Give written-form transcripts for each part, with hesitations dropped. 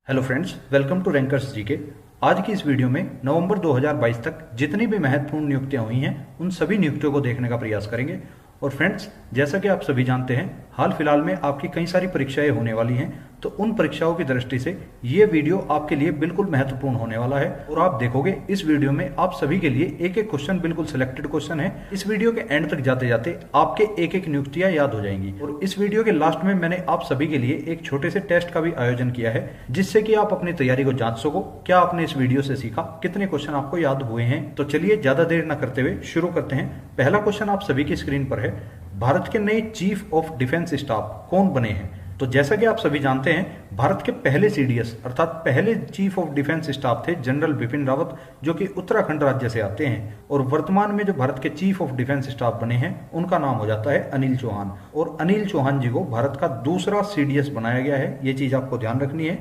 Hello friends, welcome to Rankers GK. आज की इस वीडियो में नवंबर 2022 तक जितनी भी महत्वपूर्ण नियुक्तियां हुई हैं उन सभी नियुक्तियों को देखने का प्रयास करेंगे। और फ्रेंड्स, जैसा कि आप सभी जानते हैं, हाल फिलहाल में आपकी कई सारी परीक्षाएं होने वाली हैं, तो उन परीक्षाओं की दृष्टि से ये वीडियो आपके लिए बिल्कुल महत्वपूर्ण होने वाला है। और आप देखोगे इस वीडियो में आप सभी के लिए एक एक क्वेश्चन बिल्कुल सिलेक्टेड क्वेश्चन है। इस वीडियो के एंड तक जाते जाते आपके एक एक नियुक्तियां याद हो जाएंगी। और इस वीडियो के लास्ट में मैंने आप सभी के लिए एक छोटे से टेस्ट का भी आयोजन किया है, जिससे कि आप अपनी तैयारी को जांच सको। क्या आपने इस वीडियो से सीखा, कितने क्वेश्चन आपको याद हुए हैं। तो चलिए ज्यादा देर न करते हुए शुरू करते हैं। पहला क्वेश्चन आप सभी की स्क्रीन पर है। भारत के नए चीफ ऑफ डिफेंस स्टाफ कौन बने हैं? तो जैसा कि आप सभी जानते हैं, भारत के पहले सीडीएस अर्थात पहले चीफ ऑफ डिफेंस स्टाफ थे जनरल बिपिन रावत, जो कि उत्तराखंड राज्य से आते हैं। और वर्तमान में जो भारत के चीफ ऑफ डिफेंस स्टाफ बने हैं उनका नाम हो जाता है अनिल चौहान। और अनिल चौहान जी को भारत का दूसरा सीडीएस बनाया गया है, ये चीज आपको ध्यान रखनी है।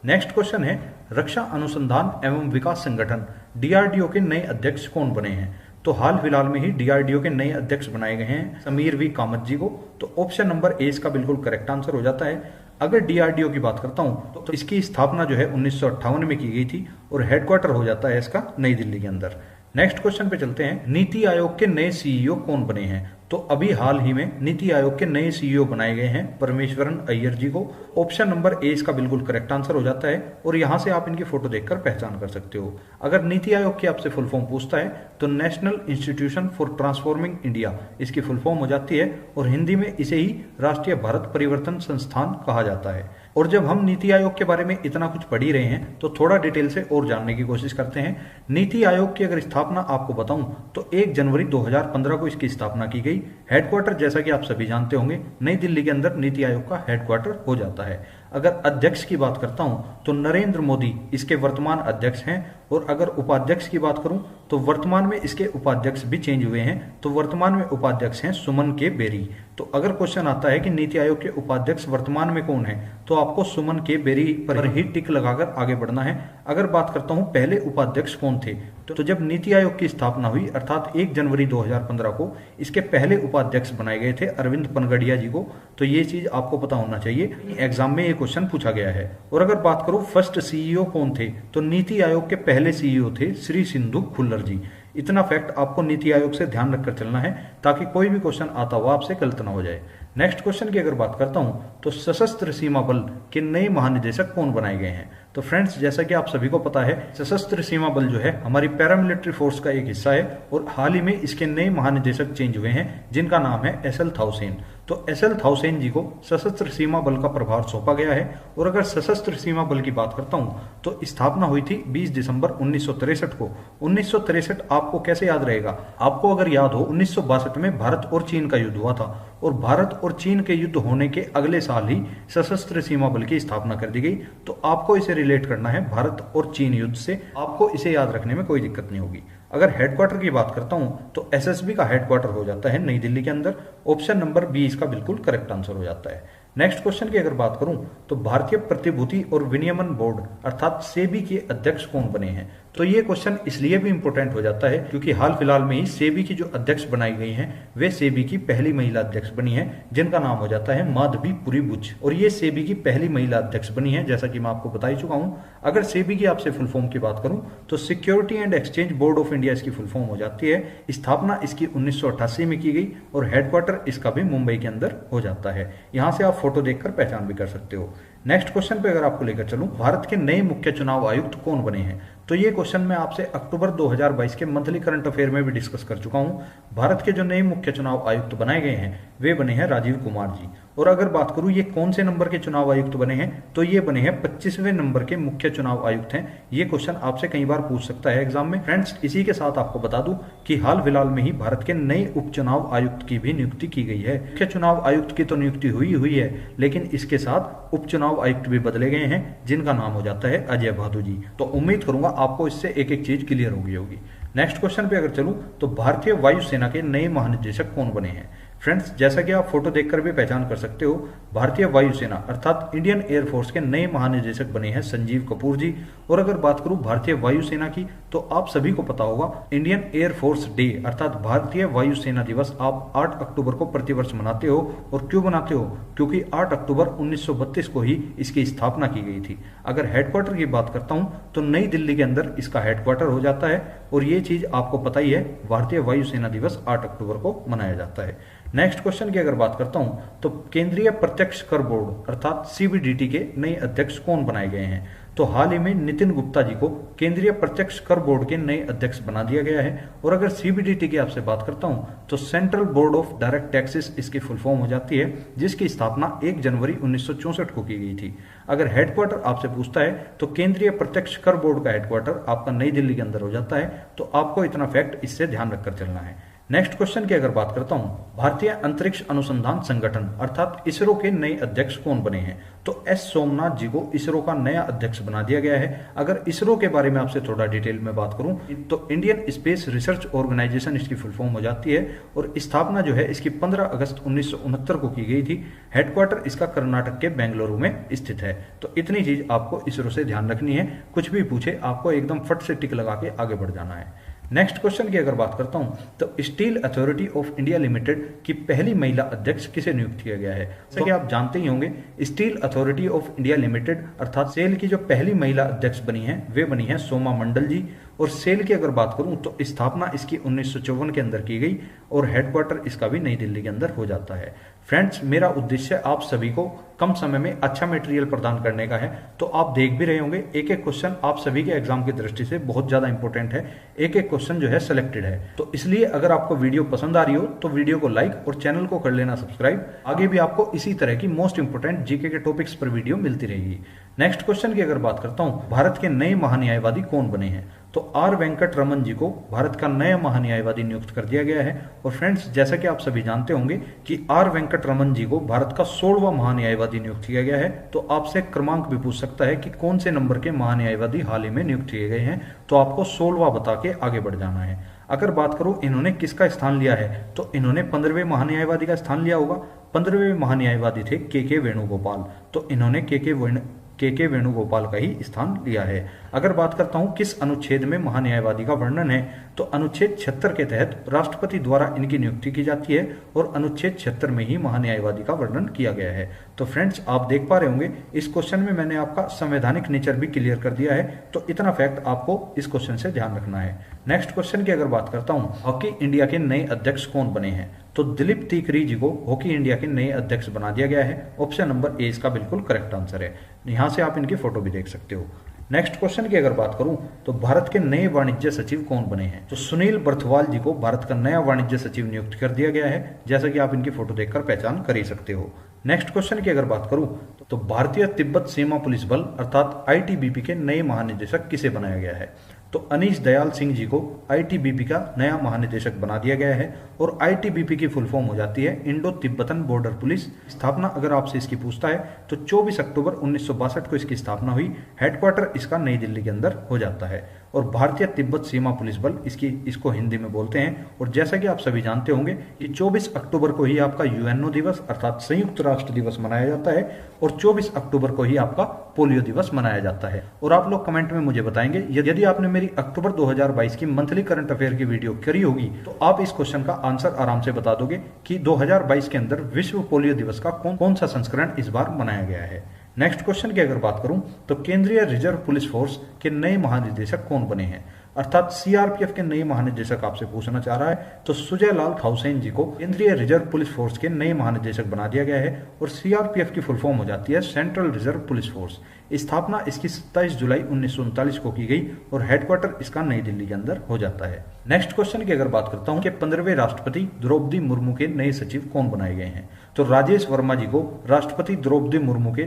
नेक्स्ट क्वेश्चन है, रक्षा अनुसंधान एवं विकास संगठन डीआरडीओ के नए अध्यक्ष कौन बने हैं? तो हाल फिलहाल में ही डीआरडीओ के नए अध्यक्ष बनाए गए हैं समीर वी कामत जी को। तो ऑप्शन नंबर ए इसका बिल्कुल करेक्ट आंसर हो जाता है। अगर डीआरडीओ की बात करता हूं तो इसकी स्थापना जो है 1958 में की गई थी और हेडक्वार्टर हो जाता है इसका नई दिल्ली के अंदर। नेक्स्ट क्वेश्चन पे चलते हैं, नीति आयोग के नए सीईओ कौन बने हैं? तो अभी हाल ही में नीति आयोग के नए सीईओ बनाए गए हैं परमेश्वरन अय्यर जी को। ऑप्शन नंबर ए इसका बिल्कुल करेक्ट आंसर हो जाता है। और यहां से आप इनकी फोटो देखकर पहचान कर सकते हो। अगर नीति आयोग की आपसे फुल फॉर्म पूछता है तो national institution for transforming India इसकी फुल फॉर्म हो जाती है। और हिंदी में इसे ही राष्ट्रीय भारत परिवर्तन संस्थान कहा जाता है। और जब हम नीति आयोग के बारे में इतना कुछ पढ़ ही रहे हैं तो थोड़ा डिटेल से और जानने की कोशिश करते हैं। नीति आयोग की अगर स्थापना आपको बताऊं तो 1 जनवरी 2015 को इसकी स्थापना की गई। हेडक्वार्टर जैसा कि आप सभी जानते होंगे नई दिल्ली के अंदर नीति आयोग का हेडक्वार्टर हो जाता है। अगर अध्यक्ष की बात करता हूं तो नरेंद्र मोदी इसके वर्तमान अध्यक्ष हैं। और अगर उपाध्यक्ष की बात करूं तो वर्तमान में इसके उपाध्यक्ष भी चेंज हुए हैं। तो वर्तमान में उपाध्यक्ष हैं सुमन के बेरी। तो अगर क्वेश्चन आता है कि नीति आयोग के उपाध्यक्ष वर्तमान में कौन है, तो आपको सुमन के बेरी पर ही टिक लगाकर आगे बढ़ना है। अगर बात करता हूं पहले उपाध्यक्ष कौन थे, तो जब नीति आयोग की स्थापना हुई अर्थात 1 जनवरी 2015 को इसके पहले उपाध्यक्ष बनाए गए थे अरविंद पनगड़िया जी को। तो ये चीज आपको पता होना चाहिए, एग्जाम में ये क्वेश्चन पूछा गया है। और अगर बात करूं फर्स्ट सीईओ कौन थे, तो नीति आयोग के पहले सीईओ थे श्री सिंधु खुल्लर जी। इतना फैक्ट आपको नीति आयोग से ध्यान रखकर चलना है ताकि कोई भी क्वेश्चन आता हुआ आपसे गलत ना हो जाए। नेक्स्ट क्वेश्चन की अगर बात करता हूं तो सशस्त्र सीमा बल के नए महानिदेशक कौन बनाए गए हैं? तो फ्रेंड्स, जैसा कि आप सभी को पता है, सशस्त्र सीमा बल जो है हमारी पैरामिलिट्री फोर्स का एक हिस्सा है। और हाल ही में इसके नए महानिदेशक चेंज हुए हैं जिनका नाम है एसएल थाउसेन। तो एसएल थाउसेन जी को सशस्त्र सीमा बल का प्रभार सौंपा गया है। और अगर सशस्त्र सीमा बल की बात करता हूं तो स्थापना हुई थी 20 दिसंबर 1963 को। 1963 आपको कैसे याद रहेगा? आपको अगर याद हो 1962 में भारत और चीन का युद्ध हुआ था। और भारत और चीन के युद्ध होने के अगले साल ही सशस्त्र सीमा बल की स्थापना कर दी गई। तो आपको इसे रिलेट करना है भारत और चीन युद्ध से। आपको इसे याद रखने में कोई दिक्कत नहीं होगी। अगर हेडक्वार्टर की बात करता हूं तो एसएसबी का हेडक्वार्टर हो जाता है नई दिल्ली के अंदर। ऑप्शन नंबर बी इसका बिल्कुल करेक्ट आंसर हो जाता है। नेक्स्ट क्वेश्चन की अगर बात करूं तो भारतीय प्रतिभूति और विनियमन बोर्ड अर्थात सेबी के अध्यक्ष कौन बने हैं? तो ये क्वेश्चन इसलिए भी इंपॉर्टेंट हो जाता है क्योंकि हाल फिलहाल में ही सेबी की जो अध्यक्ष बनाई गई हैं वे सेबी की पहली महिला अध्यक्ष बनी है, जिनका नाम हो जाता है माधवी पुरी बुच। और ये सेबी की पहली महिला अध्यक्ष बनी है, जैसा कि मैं आपको बता ही चुका हूं। अगर सेबी की आपसे फुल फॉर्म की बात करूं तो security and exchange board of India इसकी फुल फॉर्म हो जाती है। स्थापना इसकी 1988 में की गई और हेडक्वार्टर इसका भी मुंबई के अंदर हो जाता है। यहां से आप फोटो देखकर पहचान भी कर सकते हो। नेक्स्ट क्वेश्चन पे अगर आपको लेकर चलूं, भारत के नए मुख्य चुनाव आयुक्त कौन बने हैं? तो ये क्वेश्चन मैं आपसे अक्टूबर 2022 के मंथली करंट अफेयर में भी डिस्कस कर चुका हूं। भारत के जो नए मुख्य चुनाव आयुक्त बनाए गए हैं वे बने हैं राजीव कुमार जी। और अगर बात करूं ये कौन से नंबर के चुनाव आयुक्त बने हैं, तो ये बने हैं 25वें नंबर के मुख्य चुनाव आयुक्त हैं। ये क्वेश्चन आपसे कई बार पूछ सकता है एग्जाम में। फ्रेंड्स, इसी के साथ आपको बता दूं कि हाल फिलहाल में ही भारत के नए उपचुनाव आयुक्त की भी नियुक्ति की गई है। मुख्य चुनाव आयुक्त की तो नियुक्ति हुई है, लेकिन इसके साथ उपचुनाव आयुक्त भी बदले गए हैं जिनका नाम हो जाता है अजय भादु जी। तो उम्मीद करूंगा आपको इससे एक एक चीज क्लियर होगी। नेक्स्ट क्वेश्चन पे अगर चलूं तो भारतीय वायुसेना के नए महानिदेशक कौन बने हैं? फ्रेंड्स, जैसा कि आप फोटो देखकर भी पहचान कर सकते हो, भारतीय वायुसेना अर्थात इंडियन एयरफोर्स के नए महानिदेशक बने हैं संजीव कपूर जी। और अगर बात करूं भारतीय वायुसेना की, तो आप सभी को पता होगा इंडियन एयरफोर्स डे अर्थात भारतीय वायुसेना दिवस आप 8 अक्टूबर को प्रतिवर्ष मनाते हो। और क्यों मनाते हो? क्योंकि 8 अक्टूबर 1932 को ही इसकी स्थापना की गई थी। अगर हेडक्वार्टर की बात करता हूं तो नई दिल्ली के अंदर इसका हेडक्वार्टर हो जाता है। और ये चीज आपको पता ही है, भारतीय वायुसेना दिवस 8 अक्टूबर को मनाया जाता है। नेक्स्ट क्वेश्चन की अगर बात करता हूं तो केंद्रीय प्रत्यक्ष कर बोर्ड अर्थात सीबीडीटी के नए अध्यक्ष कौन बनाए गए हैं? तो हाल ही में नितिन गुप्ता जी को केंद्रीय प्रत्यक्ष कर बोर्ड के नए अध्यक्ष बना दिया गया है। और अगर सीबीडीटी की आपसे बात करता हूं तो central board of direct taxes इसकी फुल फॉर्म हो जाती है, जिसकी स्थापना 1 जनवरी 1964 को की गई थी। अगर हेडक्वार्टर आपसे पूछता है तो केंद्रीय प्रत्यक्ष कर बोर्ड का हेडक्वार्टर आपका नई दिल्ली के अंदर हो जाता है। तो आपको इतना फैक्ट इससे ध्यान रखकर चलना है। नेक्स्ट क्वेश्चन की अगर बात करता हूं, भारतीय अंतरिक्ष अनुसंधान संगठन अर्थात इसरो के नए अध्यक्ष कौन बने हैं? तो एस सोमनाथ जी को इसरो का नया अध्यक्ष बना दिया गया है। अगर इसरो के बारे में आपसे थोड़ा डिटेल में बात करूं तो इंडियन स्पेस रिसर्च ऑर्गेनाइजेशन इसकी फुल फॉर्म हो जाती है। और स्थापना जो है इसकी 15 अगस्त 1969 को की गई थी। हेडक्वार्टर इसका कर्नाटक के बेंगलुरु में स्थित है। तो इतनी चीज आपको इसरो से ध्यान रखनी है। कुछ भी पूछे आपको एकदम फट से टिक लगा के आगे बढ़ जाना है। नेक्स्ट क्वेश्चन की अगर बात करता हूं तो steel authority of India limited की पहली महिला अध्यक्ष किसे नियुक्त किया गया है? जैसे कि आप जानते ही होंगे, steel authority of India limited अर्थात सेल की जो पहली महिला अध्यक्ष बनी है वे बनी है सोमा मंडल जी। और सेल की अगर बात करूं तो स्थापना इसकी 1954 के अंदर की गई और हेडक्वार्टर इसका भी नई दिल्ली के अंदर हो जाता है। फ्रेंड्स, मेरा उद्देश्य आप सभी को कम समय में अच्छा मटेरियल प्रदान करने का है। तो आप देख भी रहे होंगे एक एक क्वेश्चन आप सभी के एग्जाम की दृष्टि से बहुत ज्यादा इंपॉर्टेंट है। एक एक क्वेश्चन जो है सिलेक्टेड है। तो इसलिए अगर आपको वीडियो पसंद आ रही हो तो वीडियो को लाइक और चैनल को कर लेना सब्सक्राइब। आगे भी आपको इसी तरह की मोस्ट इंपोर्टेंट जीके के टॉपिक्स पर वीडियो मिलती रहेगी। नेक्स्ट क्वेश्चन की अगर बात करता हूं, भारत के नए महान्यायवादी कौन बने हैं? तो आर वेंकट रमन जी को भारत का नया महान्यायवादी नियुक्त कर दिया गया है। और फ्रेंड्स, जैसा कि आप सभी जानते होंगे कि आर वेंकट रमन जी को भारत का 16वां महान्यायवादी नियुक्त किया गया है। तो आपसे क्रमांक भी पूछ सकता है कि कौन से नंबर के महान्यायवादी हाल ही में नियुक्त किए गए हैं, तो आपको 16वां बता के आगे बढ़ जाना है। अगर बात करो इन्होंने किसका स्थान लिया है, तो इन्होंने 15वें महान्यायवादी का स्थान लिया होगा। 15वें महान्यायवादी थे के वेणुगोपाल। तो इन्होंने के वेणुगोपाल का ही स्थान लिया है। अगर बात करता हूं किस अनुच्छेद में महान्यायवादी का वर्णन है, तो अनुच्छेद 76 के तहत राष्ट्रपति द्वारा इनकी नियुक्ति की जाती है और अनुच्छेद 76 में ही महान्यायवादी का वर्णन किया गया है। तो फ्रेंड्स, आप देख पा रहे होंगे इस क्वेश्चन में मैंने आपका संवैधानिक नेचर भी क्लियर कर दिया है। तो इतना फैक्ट आपको इस क्वेश्चन से ध्यान रखना है। नेक्स्ट क्वेश्चन की अगर बात करता हूं, हॉकी इंडिया के नए अध्यक्ष कौन बने हैं? तो दिलीप तीकरी जी को हॉकी इंडिया के नए अध्यक्ष बना दिया गया है। ऑप्शन नंबर ए इसका बिल्कुल करेक्ट आंसर है। यहां से आप इनकी फोटो भी देख सकते हो। नेक्स्ट क्वेश्चन की अगर बात करूं तो भारत के नए वाणिज्य सचिव कौन बने हैं? तो सुनील बर्थवाल जी को भारत का नया वाणिज्य सचिव नियुक्त कर दिया गया है, जैसा कि आप इनकी फोटो देखकर पहचान कर ही सकते हो। नेक्स्ट क्वेश्चन की अगर बात करूं तो भारतीय तिब्बत सीमा पुलिस बल अर्थात आईटीबीपी के नए महानिदेशक किसे बनाया गया है? तो अनीश दयाल सिंह जी को आईटीबीपी का नया महानिदेशक बना दिया गया है। और आईटीबीपी की फुल फॉर्म हो जाती है इंडो तिब्बतन बॉर्डर पुलिस। स्थापना अगर आपसे इसकी पूछता है तो 24 अक्टूबर 1962 को इसकी स्थापना हुई। हेडक्वार्टर इसका नई दिल्ली के अंदर हो जाता है। और भारतीय तिब्बत सीमा पुलिस बल इसको हिंदी में बोलते हैं। और जैसा कि आप सभी जानते होंगे कि 24 अक्टूबर को ही आपका यूएनओ दिवस अर्थात संयुक्त राष्ट्र दिवस मनाया जाता है और 24 अक्टूबर को ही आपका पोलियो दिवस मनाया जाता है। और आप लोग कमेंट में मुझे बताएंगे यदि आपने मेरी अक्टूबर 2022 की मंथली करंट अफेयर की वीडियो करी होगी तो आप इस क्वेश्चन का आंसर आराम से बता दोगे कि 2022 के अंदर विश्व पोलियो दिवस का कौन सा संस्करण इस बार मनाया गया है। नेक्स्ट क्वेश्चन की अगर बात करूं तो केंद्रीय रिजर्व पुलिस फोर्स के नए महानिदेशक कौन बने हैं? अर्थात सीआरपीएफ के नए महानिदेशक आपसे पूछना चाह रहा है। तो सुजय लाल खाउसेन जी को केंद्रीय रिजर्व पुलिस फोर्स के नए महानिदेशक बना दिया गया है। और सीआरपीएफ की फुल फॉर्म हो जाती है सेंट्रल रिजर्व पुलिस फोर्स। स्थापना इसकी 27 जुलाई 1939 को की गई और हेडक्वार्टर इसका नई दिल्ली के अंदर हो जाता है। नेक्स्ट क्वेश्चन की अगर बात करता हूं कि 15वें राष्ट्रपति द्रौपदी मुर्मू के नए सचिव कौन बनाए गए हैं? तो राजेश वर्मा जी को राष्ट्रपति द्रौपदी मुर्मू के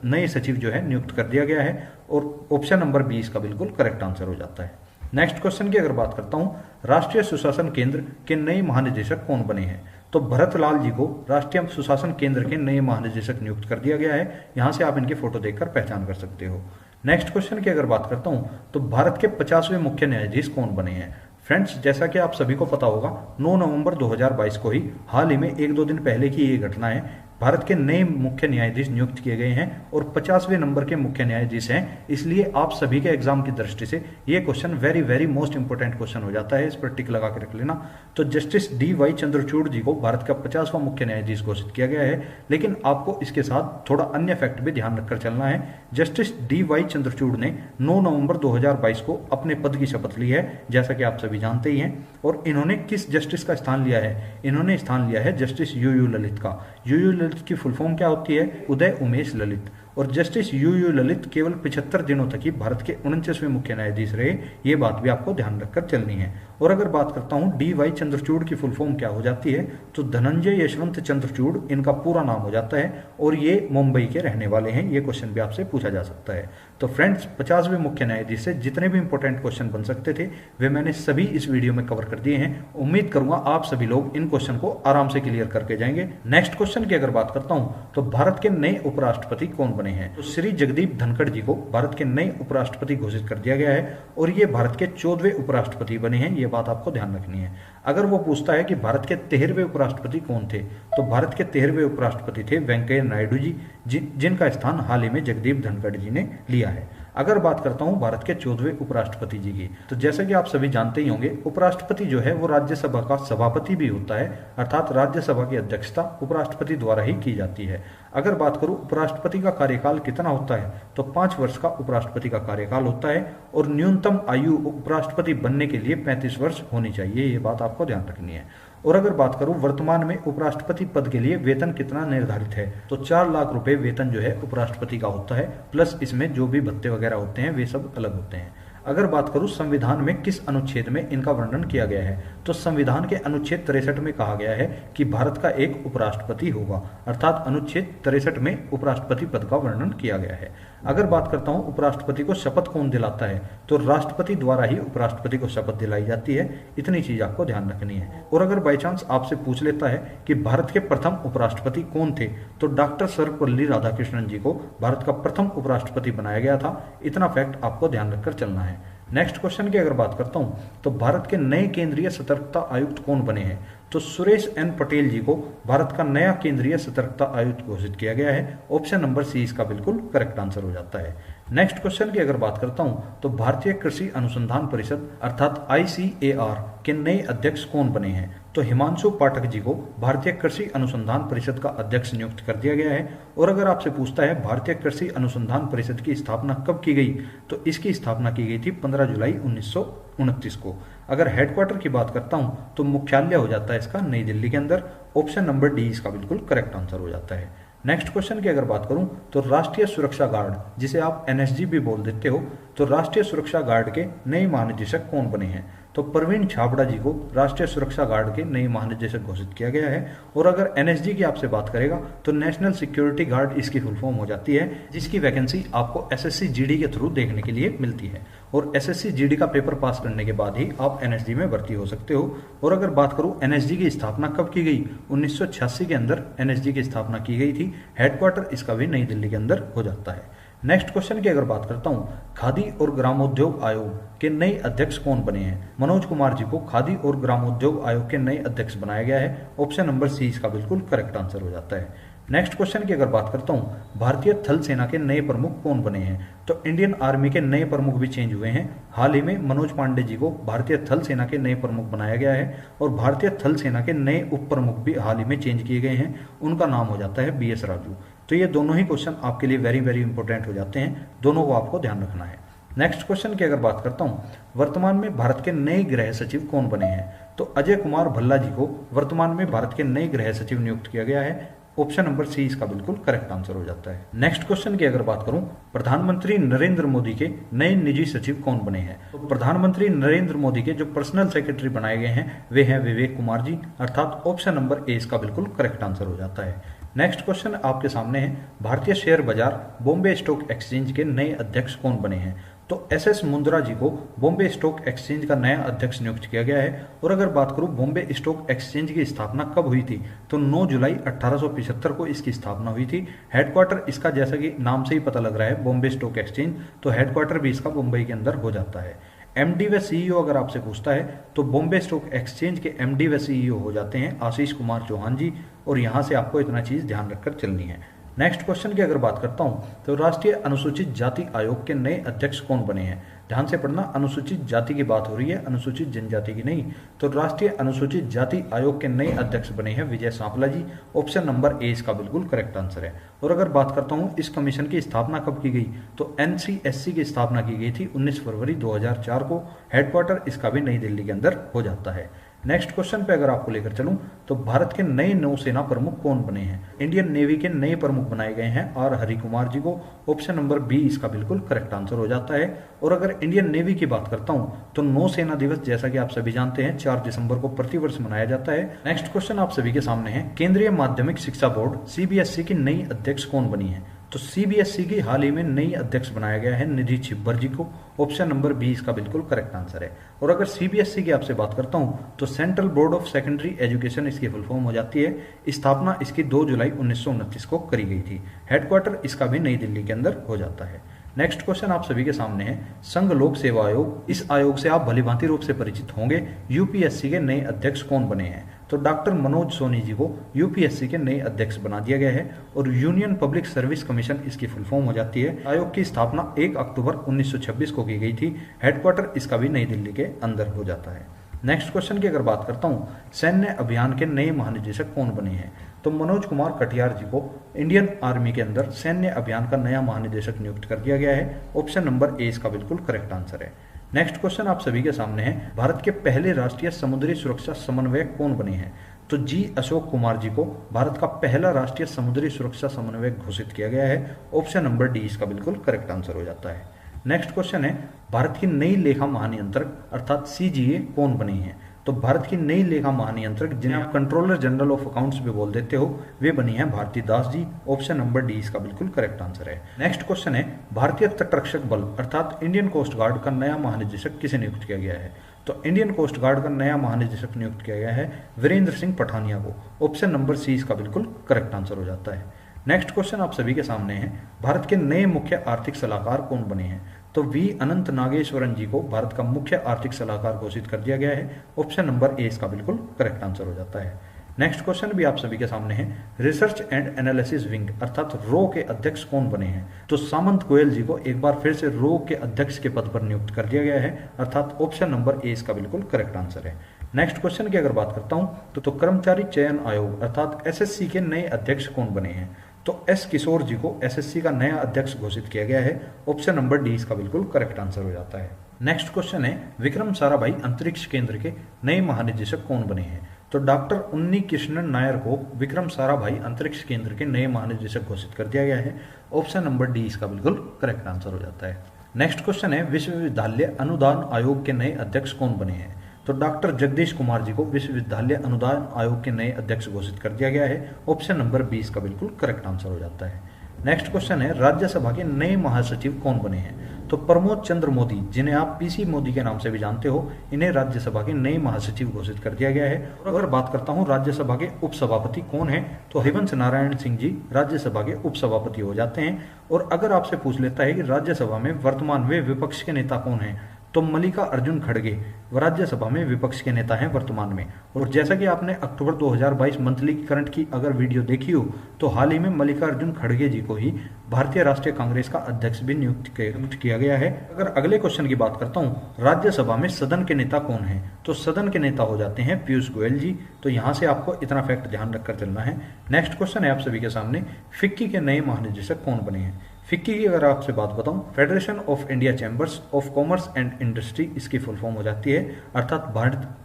नए सचिव जो है नियुक्त कर दिया गया है। और ऑप्शन नंबर 20 का बिल्कुल करेक्ट आंसर हो जाता है। नेक्स्ट क्वेश्चन की अगर बात करता हूं, राष्ट्रीय सुशासन केंद्र के नए महानिदेशक कौन बने हैं? तो भरत लाल जी को राष्ट्रीय सुशासन केंद्र के नए महानिदेशक नियुक्त कर दिया गया है। यहां से आप इनकी फोटो देखकर पहचान कर सकते हो। नेक्स्ट क्वेश्चन की अगर बात करता हूं तो भारत के 50वें मुख्य न्यायाधीश कौन बने हैं? फ्रेंड्स, जैसा कि आप सभी को पता होगा, 9 नवंबर 2022 को ही हाल ही में 1-2 दिन पहले की ये घटना है। भारत के नए मुख्य न्यायाधीश नियुक्त किए गए हैं और 50वें नंबर के मुख्य न्यायाधीश हैं। इसलिए आप सभी के एग्जाम की दृष्टि से ये question very very most important question हो जाता है। इस पर टिक लगा के रख लेना। तो जस्टिस DY चंद्रचूड़ जी को भारत का 50वां मुख्य न्यायाधीश घोषित किया गया है। लेकिन आपको इसके साथ थोड़ा अन्य फैक्ट भी ध्यान रखकर चलना है। जस्टिस DY चंद्रचूड़ ने 9 नवंबर 2022 को अपने पद की शपथ ली है, जैसा कि आप सभी जानते ही हैं। और इन्होंने किस जस्टिस का स्थान लिया है? इन्होंने स्थान लिया है जस्टिस UU ललित का। UU ललित की फुल फॉर्म क्या होती है? उदय उमेश ललित। और जस्टिस UU ललित केवल 75 दिनों तक ही भारत के 49वें मुख्य न्यायाधीश रहे। ये बात भी आपको ध्यान रखकर चलनी है। और अगर बात करता हूं DY चंद्रचूड़ की फुल फॉर्म क्या हो जाती है, तो धनंजय यशवंत चंद्रचूड़ इनका पूरा नाम हो जाता है और ये मुंबई के रहने वाले हैं। ये क्वेश्चन भी आपसे पूछा जा सकता है। तो फ्रेंड्स, 50वें मुख्य न्यायाधीश से जितने भी इंपॉर्टेंट क्वेश्चन बन सकते थे वे मैंने सभी इस वीडियो में कवर कर दिए हैं। उम्मीद करूंगा आप सभी लोग इन क्वेश्चन को आराम से क्लियर करके जाएंगे। नेक्स्ट क्वेश्चन की अगर बात करता हूं तो भारत के नए उपराष्ट्रपति कौन बने हैं? तो श्री जगदीप धनखड़ जी को भारत के नए उपराष्ट्रपति घोषित कर दिया गया है और ये भारत के 14वें उपराष्ट्रपति बने हैं। ये बात आपको ध्यान रखनी है। अगर वो पूछता है कि भारत के 13वें उपराष्ट्रपति कौन थे, तो भारत के 13वें उपराष्ट्रपति थे वेंकैया नायडू जी, जिनका स्थान हाल ही में जगदीप धनखड़ जी ने लिया है। अगर बात करता हूं भारत के 14वें उपराष्ट्रपति जी की, तो जैसा कि आप सभी जानते ही होंगे, उपराष्ट्रपति जो है वो राज्यसभा का सभापति भी होता है, अर्थात राज्यसभा की अध्यक्षता उपराष्ट्रपति द्वारा ही की जाती है। अगर बात करूं उपराष्ट्रपति का कार्यकाल कितना होता है, तो 5 वर्ष का उपराष्ट्रपति का कार्यकाल होता है और न्यूनतम आयु उपराष्ट्रपति बनने के लिए 35 वर्ष होनी चाहिए। ये बात आपको ध्यान रखनी है। और अगर बात करूं वर्तमान में उपराष्ट्रपति पद के लिए वेतन कितना निर्धारित है, तो 4 लाख रुपए वेतन जो है उपराष्ट्रपति का होता है, प्लस इसमें जो भी भत्ते वगैरह होते हैं वे सब अलग होते हैं। अगर बात करूं संविधान में किस अनुच्छेद में इनका वर्णन किया गया है, तो संविधान के अनुच्छेद 63 में कहा गया है कि भारत का एक उपराष्ट्रपति होगा, अर्थात अनुच्छेद 63 में उपराष्ट्रपति पद का वर्णन किया गया है। अगर बात करता हूं उपराष्ट्रपति को शपथ कौन दिलाता है, तो राष्ट्रपति द्वारा ही उपराष्ट्रपति को शपथ दिलाई जाती है। इतनी चीज आपको ध्यान रखनी है। और अगर बाई चांस आपसे पूछ लेता है कि भारत के प्रथम उपराष्ट्रपति कौन थे, तो डॉक्टर सर्वपल्ली राधाकृष्णन जी को भारत का प्रथम उपराष्ट्रपति बनाया गया था। इतना फैक्ट आपको ध्यान रखकर चलना है। नेक्स्ट क्वेश्चन की अगर बात करता हूं तो भारत के नए केंद्रीय सतर्कता आयुक्त कौन बने हैं, तो सुरेश N पटेल जी को भारत का नया केंद्रीय सतर्कता आयुक्त घोषित किया गया है। ऑप्शन नंबर सी इसका बिल्कुल करेक्ट आंसर हो जाता है। नेक्स्ट क्वेश्चन की अगर बात करता हूं तो भारतीय कृषि अनुसंधान परिषद अर्थात ICAR के नए अध्यक्ष कौन बने हैं, तो हिमांशु पाठक जी को भारतीय कृषि अनुसंधान परिषद का अध्यक्ष नियुक्त कर दिया गया है। और अगर आपसे पूछता है भारतीय कृषि अनुसंधान परिषद की स्थापना कब की गई, तो इसकी स्थापना की गई थी 15 जुलाई 1929 को। अगर हेडक्वार्टर की बात करता हूं तो मुख्यालय हो जाता है इसका नई दिल्ली के अंदर। ऑप्शन नंबर डी इसका बिल्कुल करेक्ट आंसर हो जाता है। नेक्स्ट क्वेश्चन की अगर बात करूं तो राष्ट्रीय सुरक्षा गार्ड, जिसे आप NSG भी बोल देते हो, तो राष्ट्रीय सुरक्षा गार्ड के नए महानिदेशक कौन बने हैं, तो प्रवीण छाबड़ा जी को राष्ट्रीय सुरक्षा गार्ड के नए महानिदेशक घोषित किया गया है। और अगर NSG की आपसे बात करेगा तो नेशनल सिक्योरिटी गार्ड इसकी फुल फॉर्म हो जाती है, जिसकी वैकेंसी आपको SSC GD के थ्रू देखने के लिए मिलती है। और SSC GD का पेपर पास करने के बाद ही आप NSG में भर्ती हो सकते हो। और अगर बात करूं NSG की स्थापना कब की गई, 1986 के अंदर NSG की स्थापना की गई थी। हेडक्वार्टर इसका भी नई दिल्ली के अंदर हो जाता है। नेक्स्ट क्वेश्चन की अगर बात करता हूं, खादी और ग्रामोद्योग आयोग के नए अध्यक्ष कौन बने हैं, मनोज कुमार जी को खादी और ग्रामोद्योग आयोग के नए अध्यक्ष बनाया गया है। ऑप्शन नंबर सी इसका बिल्कुल करेक्ट आंसर हो जाता है। नेक्स्ट क्वेश्चन की अगर बात करता हूं, भारतीय थल सेना के नए प्रमुख कौन बने हैं, तो इंडियन आर्मी के नए प्रमुख भी चेंज हुए हैं। हाल ही में मनोज पांडे जी को भारतीय थल सेना के नए प्रमुख बनाया गया है और भारतीय थल सेना के नए उप प्रमुख भी हाल ही में चेंज किए गए हैं। उनका नाम हो जाता है BS राजू। तो ये दोनों ही क्वेश्चन आपके लिए वेरी वेरी इंपॉर्टेंट हो जाते हैं, दोनों को आपको ध्यान रखना है। नेक्स्ट क्वेश्चन की अगर बात करता हूं, वर्तमान में भारत के नए गृह सचिव कौन बने हैं, तो अजय कुमार भल्ला जी को वर्तमान में भारत के नए गृह सचिव नियुक्त किया गया है। ऑप्शन नंबर सी इसका बिल्कुल करेक्ट आंसर हो जाता है। नेक्स्ट क्वेश्चन की अगर बात करूं, प्रधानमंत्री नरेंद्र मोदी के नए निजी सचिव कौन बने हैं, तो प्रधानमंत्री नरेंद्र मोदी के जो पर्सनल सेक्रेटरी बनाए गए हैं वे हैं विवेक कुमार जी, अर्थात ऑप्शन नंबर ए इसका बिल्कुल करेक्ट आंसर हो जाता है। नेक्स्ट क्वेश्चन आपके सामने है, भारतीय शेयर बाजार बॉम्बे स्टॉक एक्सचेंज के नए अध्यक्ष कौन बने हैं, तो SS मुंद्रा जी को बॉम्बे स्टॉक एक्सचेंज का नया अध्यक्ष नियुक्त किया गया है। और अगर बात करूं बॉम्बे स्टॉक एक्सचेंज की स्थापना कब हुई थी, तो 9 जुलाई 1875 को इसकी स्थापना हुई थी। हेडक्वार्टर इसका जैसा कि नाम से ही पता लग रहा है बॉम्बे स्टॉक एक्सचेंज, तो हेडक्वार्टर भी इसका मुंबई के अंदर हो जाता है। एमडी व सीईओ अगर आपसे पूछता है तो बॉम्बे स्टॉक एक्सचेंज के एमडी व सीईओ हो जाते हैं आशीष कुमार चौहान जी, और यहां से आपको इतना चीज ध्यान रखकर चलनी है। नेक्स्ट क्वेश्चन की अगर बात करता हूं तो राष्ट्रीय अनुसूचित जाति आयोग के नए अध्यक्ष कौन बने हैं। ध्यान से पढ़ना, अनुसूचित जाति की बात हो रही है, अनुसूचित जनजाति की नहीं। तो राष्ट्रीय अनुसूचित जाति आयोग के नए अध्यक्ष बने हैं विजय सांपला जी। ऑप्शन नंबर ए इसका बिल्कुल करेक्ट आंसर है। और अगर बात करता हूं इस कमीशन की स्थापना कब की गई, तो एनसीएससी की स्थापना की गई थी 19 फरवरी 2004 को। हेडक्वार्टर इसका भी नई दिल्ली के अंदर हो जाता है। नेक्स्ट क्वेश्चन पे अगर आपको लेकर चलूं तो भारत के नए नौसेना प्रमुख कौन बने हैं। इंडियन नेवी के नए प्रमुख बनाए गए हैं आर हरि कुमार जी को। ऑप्शन नंबर बी इसका बिल्कुल करेक्ट आंसर हो जाता है। और अगर इंडियन नेवी की बात करता हूं तो नौसेना दिवस जैसा कि आप सभी जानते हैं 4 दिसंबर को प्रतिवर्ष मनाया जाता है। नेक्स्ट क्वेश्चन आप सभी के सामने है, केंद्रीय माध्यमिक शिक्षा बोर्ड सीबीएसई की नई अध्यक्ष कौन बनी है। तो सीबीएसई की हाल ही में नई अध्यक्ष बनाया गया है निधि छिब्बर जी को। ऑप्शन नंबर बी इसका बिल्कुल करेक्ट आंसर है। और अगर सीबीएसई की आपसे बात करता हूं तो central board of secondary education इसकी फुल फॉर्म हो जाती है। स्थापना इसकी 2 जुलाई 1929 को करी गई थी। हेडक्वार्टर इसका भी नई दिल्ली के अंदर हो जाता है। नेक्स्ट क्वेश्चन आप सभी के सामने है, संघ लोक सेवा आयोग, इस आयोग से आप भलीभांति रूप से परिचित होंगे। यूपीएससी के नए अध्यक्ष कौन बने हैं। तो डॉक्टर मनोज सोनी जी को यूपीएससी के नए अध्यक्ष बना दिया गया है। और यूनियन पब्लिक सर्विस कमीशन इसकी फुल फॉर्म हो जाती है। आयोग की स्थापना 1 अक्टूबर 1926 को की गई थी। हेडक्वार्टर इसका भी नई दिल्ली के अंदर हो जाता है। नेक्स्ट क्वेश्चन की अगर बात करता हूं, सैन्य अभियान के नए महानिदेशक कौन बने हैं। तो मनोज कुमार कटियार जी को इंडियन आर्मी के अंदर सैन्य अभियान का नया महानिदेशक नियुक्त कर दिया गया है। ऑप्शन नंबर ए इसका बिल्कुल करेक्ट आंसर है। नेक्स्ट क्वेश्चन आप सभी के सामने है, भारत के पहले राष्ट्रीय समुद्री सुरक्षा समन्वयक कौन बने हैं। तो जी अशोक कुमार जी को भारत का पहला राष्ट्रीय समुद्री सुरक्षा समन्वयक घोषित किया गया है। ऑप्शन नंबर डी इसका बिल्कुल करेक्ट आंसर हो जाता है। नेक्स्ट क्वेश्चन है, भारत की नई लेखा महानियंत्रक अर्थात सीजीए कौन बनी है। तो भारत की नई लेखा महानियंत्रक जिन्हें आप कंट्रोलर जनरल ऑफ अकाउंट्स भी बोल देते हो, वे बनी है Bharti Das ji. Option number D इसका बिल्कुल करेक्ट आंसर है। नेक्स्ट क्वेश्चन है, भारतीय तटरक्षक बल अर्थात इंडियन कोस्ट गार्ड का नया महानिदेशक किसे नियुक्त किया गया है। तो इंडियन कोस्ट गार्ड का नया महानिदेशक नियुक्त किया गया है वीरेंद्र सिंह पठानिया को। ऑप्शन नंबर सी इसका बिल्कुल करेक्ट आंसर हो जाता है। नेक्स्ट क्वेश्चन आप सभी के सामने है, भारत के नए मुख्य आर्थिक सलाहकार कौन बने हैं। तो वी अनंत नागेश्वरन जी को भारत का मुख्य आर्थिक सलाहकार घोषित कर दिया गया है। ऑप्शन नंबर ए इसका बिल्कुल करेक्ट आंसर हो जाता है। नेक्स्ट क्वेश्चन भी आप सभी के सामने है, रिसर्च एंड एनालिसिस विंग अर्थात रो के अध्यक्ष कौन बने हैं। तो सामंत गोयल जी को एक बार फिर से रो के अध्यक्ष के पद पर नियुक्त कर दिया गया है, अर्थात ऑप्शन नंबर ए इसका बिल्कुल करेक्ट आंसर है। नेक्स्ट क्वेश्चन की अगर बात करता हूं तो कर्मचारी चयन आयोग अर्थात एसएससी के नए अध्यक्ष कौन बने हैं। तो एस किशोर जी को एसएससी का नया अध्यक्ष घोषित किया गया है। ऑप्शन नंबर डी इसका बिल्कुल करेक्ट आंसर हो जाता है। नेक्स्ट क्वेश्चन है, विक्रम साराभाई अंतरिक्ष केंद्र के नए महानिदेशक कौन बने हैं। तो डॉक्टर उन्नी कृष्णन नायर को विक्रम साराभाई अंतरिक्ष केंद्र के नए महानिदेशक घोषित कर दिया गया है। ऑप्शन नंबर डी इसका बिल्कुल करेक्ट आंसर हो जाता है। नेक्स्ट क्वेश्चन है, विश्वविद्यालय अनुदान आयोग के नए अध्यक्ष कौन बने हैं। तो डॉक्टर जगदीश कुमार जी को विश्वविद्यालय अनुदान आयोग के नए अध्यक्ष घोषित कर दिया गया है। ऑप्शन नंबर 20 का बिल्कुल करेक्ट आंसर हो जाता है। नेक्स्ट क्वेश्चन है, राज्यसभा के नए महासचिव कौन बने हैं। तो प्रमोद चंद्र मोदी, जिन्हें आप पीसी मोदी के नाम से भी जानते हो, इन्हें राज्यसभा के नए महासचिव घोषित कर दिया गया है। और अगर बात करता हूं राज्यसभा के उपसभापति कौन है, तो हरिवंश नारायण सिंह जी राज्यसभा के उपसभापति हो जाते हैं। और अगर आपसे पूछ लेता है कि राज्यसभा में वर्तमान में विपक्ष के नेता कौन है, तो मल्लिका अर्जुन खड़गे राज्यसभा में विपक्ष के नेता हैं वर्तमान में। और जैसा कि आपने अक्टूबर 2022 मंथली करंट की अगर वीडियो देखी हो, तो हाल ही में मल्लिका अर्जुन खड़गे जी को ही भारतीय राष्ट्रीय कांग्रेस का अध्यक्ष भी नियुक्त किया गया है। अगर अगले क्वेश्चन की बात करता हूं, राज्यसभा में सदन के नेता कौन है, तो सदन के नेता हो जाते हैं पीयूष गोयल जी। तो यहां से आपको इतना फैक्ट ध्यान रखकर चलना है। नेक्स्ट क्वेश्चन है आप सभी के सामने, फिक्की के नए महानिदेशक कौन बने हैं। फिक्की की अगर आपसे बात बताऊं, federation of India chambers of commerce and industry इसकी फुल फॉर्म हो जाती है, अर्थात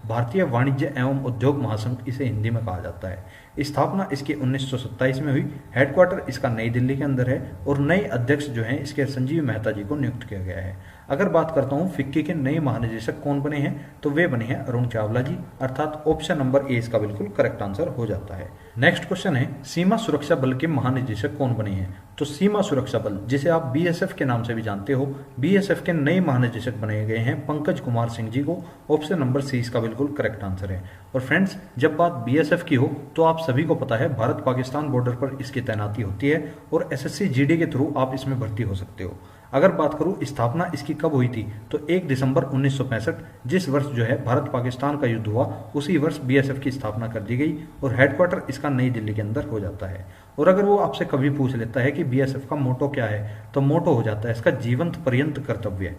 भारतीय वाणिज्य एवं उद्योग महासंघ इसे हिंदी में कहा जाता है। स्थापना इसकी 1927 में हुई। हेडक्वार्टर इसका नई दिल्ली के अंदर है। और नए अध्यक्ष जो हैं इसके संजीव मेहता जी को नियुक्त किया गया है। अगर बात करता हूं फिक्की के नए महानिदेशक कौन बने हैं, तो वे बने हैं अरुण चावला जी, अर्थात ऑप्शन नंबर ए इसका बिल्कुल करेक्ट आंसर हो जाता है। नेक्स्ट क्वेश्चन है, सीमा सुरक्षा बल के महानिदेशक कौन बने हैं। तो सीमा सुरक्षा बल, जिसे आप बीएसएफ के नाम से भी जानते हो, बीएसएफ के नए महानिदेशक बनाए गए हैं पंकज कुमार सिंह जी को। ऑप्शन नंबर सी इसका बिल्कुल करेक्ट आंसर है। और फ्रेंड्स, जब बात बीएसएफ की हो तो आप सभी को पता है भारत पाकिस्तान बॉर्डर पर इसकी तैनाती होती है और एसएससी जीडी के थ्रू आप इसमें भर्ती हो सकते हो। अगर बात करूं स्थापना इसकी कब हुई थी, तो 1 दिसंबर 1965, जिस वर्ष जो है भारत पाकिस्तान का युद्ध हुआ उसी वर्ष बीएसएफ की स्थापना कर दी गई और हेडक्वार्टर इसका नई दिल्ली के अंदर हो जाता है। और अगर वो आपसे कभी पूछ लेता है कि बीएसएफ का मोटो क्या है, तो मोटो हो जाता है इसका जीवंत पर्यंत कर्तव्य।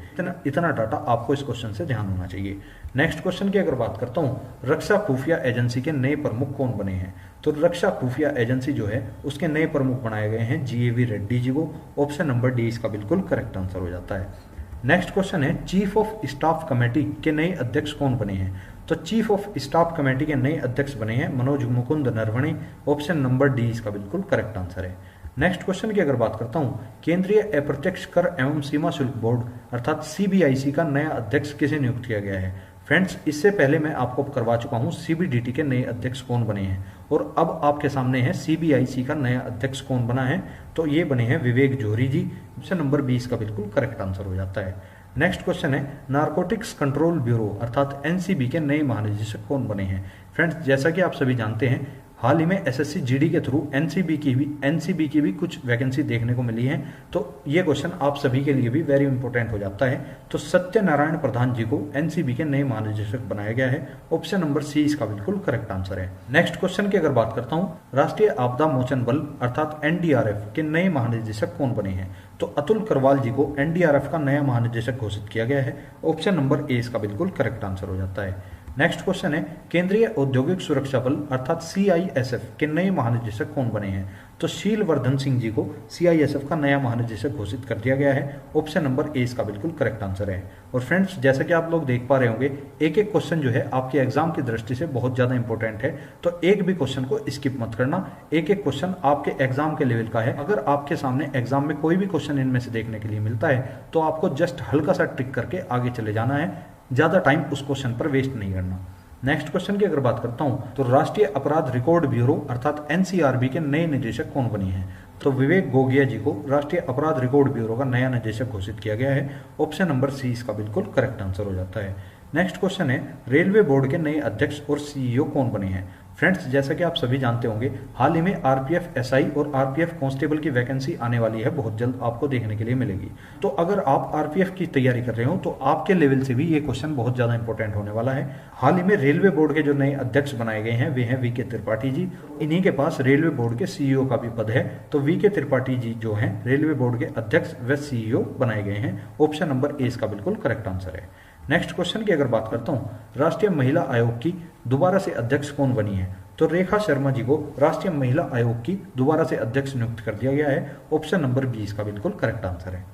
इतना डाटा आपको इस क्वेश्चन से ध्यान होना चाहिए। नेक्स्ट क्वेश्चन की अगर बात करता हूँ, रक्षा खुफिया एजेंसी के नए प्रमुख कौन बने हैं, तो रक्षा खुफिया एजेंसी जो है उसके नए प्रमुख बनाए गए हैं जीएवी रेड्डी जी को। ऑप्शन नंबर डी इसका बिल्कुल करेक्ट आंसर हो जाता है। नेक्स्ट क्वेश्चन है चीफ ऑफ स्टाफ कमेटी के नए अध्यक्ष कौन बने हैं, तो चीफ ऑफ स्टाफ कमेटी के नए अध्यक्ष बने हैं Manoj Mukund Naravane. Option number D इसका बिल्कुल करेक्ट आंसर है। नेक्स्ट क्वेश्चन की अगर बात करता हूं, केंद्रीय अप्रत्यक्ष कर एवं सीमा शुल्क बोर्ड अर्थात सीबीआईसी का नया अध्यक्ष किसे नियुक्त किया गया है। फ्रेंड्स, इससे पहले मैं आपको करवा चुका हूं सीबीडीटी के नए अध्यक्ष कौन बने हैं और अब आपके सामने है सीबीआईसी का नया अध्यक्ष कौन बना है, तो ये बने हैं विवेक जौहरी जी। ऑप्शन नंबर 20 का बिल्कुल करेक्ट आंसर हो जाता है। नेक्स्ट क्वेश्चन है नारकोटिक्स कंट्रोल ब्यूरो अर्थात एनसीबी के नए महानिदेशक कौन बने हैं। फ्रेंड्स, जैसा कि आप सभी जानते हैं हाल ही में एसएससी जीडी के थ्रू एनसीबी की भी कुछ वैकेंसी देखने को मिली है, तो ये क्वेश्चन आप सभी के लिए भी वेरी इंपॉर्टेंट हो जाता है। तो सत्यनारायण प्रधान जी को एनसीबी के नए महानिदेशक बनाया गया है। ऑप्शन नंबर सी इसका बिल्कुल करेक्ट आंसर है। नेक्स्ट क्वेश्चन की अगर बात करता हूं, राष्ट्रीय आपदा मोचन बल अर्थात एनडीआरएफ के नए महानिदेशक कौन बने हैं, तो अतुल करवाल जी को एनडीआरएफ का नया महानिदेशक घोषित किया गया है। ऑप्शन नंबर ए इसका बिल्कुल करेक्ट आंसर हो जाता है। नेक्स्ट क्वेश्चन है केंद्रीय औद्योगिक सुरक्षा बल अर्थात सीआईएसएफ के नए महानिदेशक कौन बने हैं, तो शीलवर्धन सिंह जी को सीआईएसएफ का नया महानिदेशक घोषित कर दिया गया है। ऑप्शन नंबर ए इसका बिल्कुल करेक्ट आंसर है। और फ्रेंड्स, जैसा कि आप लोग देख पा रहे होंगे एक एक क्वेश्चन जो है आपके एग्जाम की दृष्टि से बहुत ज्यादा इंपॉर्टेंट है, तो एक भी क्वेश्चन को स्किप मत करना। एक एक क्वेश्चन आपके एग्जाम के लेवल का है। अगर आपके सामने एग्जाम में कोई भी क्वेश्चन इनमें से देखने के लिए मिलता है तो आपको जस्ट हल्का सा ट्रिक करके आगे चले जाना है, ज्यादा टाइम उस क्वेश्चन पर वेस्ट नहीं करना। नेक्स्ट क्वेश्चन की अगर बात करता हूं, तो राष्ट्रीय अपराध रिकॉर्ड ब्यूरो अर्थात एनसीआरबी के नए निदेशक कौन बने हैं, तो विवेक गोगिया जी को राष्ट्रीय अपराध रिकॉर्ड ब्यूरो का नया निदेशक घोषित किया गया है। ऑप्शन नंबर सी इसका बिल्कुल करेक्ट आंसर हो जाता है। नेक्स्ट क्वेश्चन है रेलवे बोर्ड के नए अध्यक्ष और सीईओ कौन बने हैं। फ्रेंड्स, जैसा कि आप सभी जानते होंगे हाल ही में आरपीएफ एसआई और आरपीएफ कांस्टेबल की वैकेंसी आने वाली है, बहुत जल्द आपको देखने के लिए मिलेगी। तो अगर आप आरपीएफ की तैयारी कर रहे हो तो आपके लेवल से भी ये क्वेश्चन बहुत ज्यादा इंपॉर्टेंट होने वाला है। हाल ही में रेलवे बोर्ड के जो नए अध्यक्ष बनाए गए हैं वे हैं वीके त्रिपाठी जी। इन्हीं के पास रेलवे बोर्ड के सीईओ का भी पद है, तो वीके त्रिपाठी जी जो हैं रेलवे बोर्ड के अध्यक्ष व सीईओ बनाए गए हैं। ऑप्शन नंबर ए इसका बिल्कुल करेक्ट आंसर है। नेक्स्ट क्वेश्चन की अगर बात करता हूं, राष्ट्रीय महिला आयोग की दोबारा से अध्यक्ष कौन बनी है, तो रेखा शर्मा जी को राष्ट्रीय महिला आयोग की दोबारा से अध्यक्ष नियुक्त कर दिया गया है। ऑप्शन नंबर 20 का बिल्कुल करेक्ट आंसर है।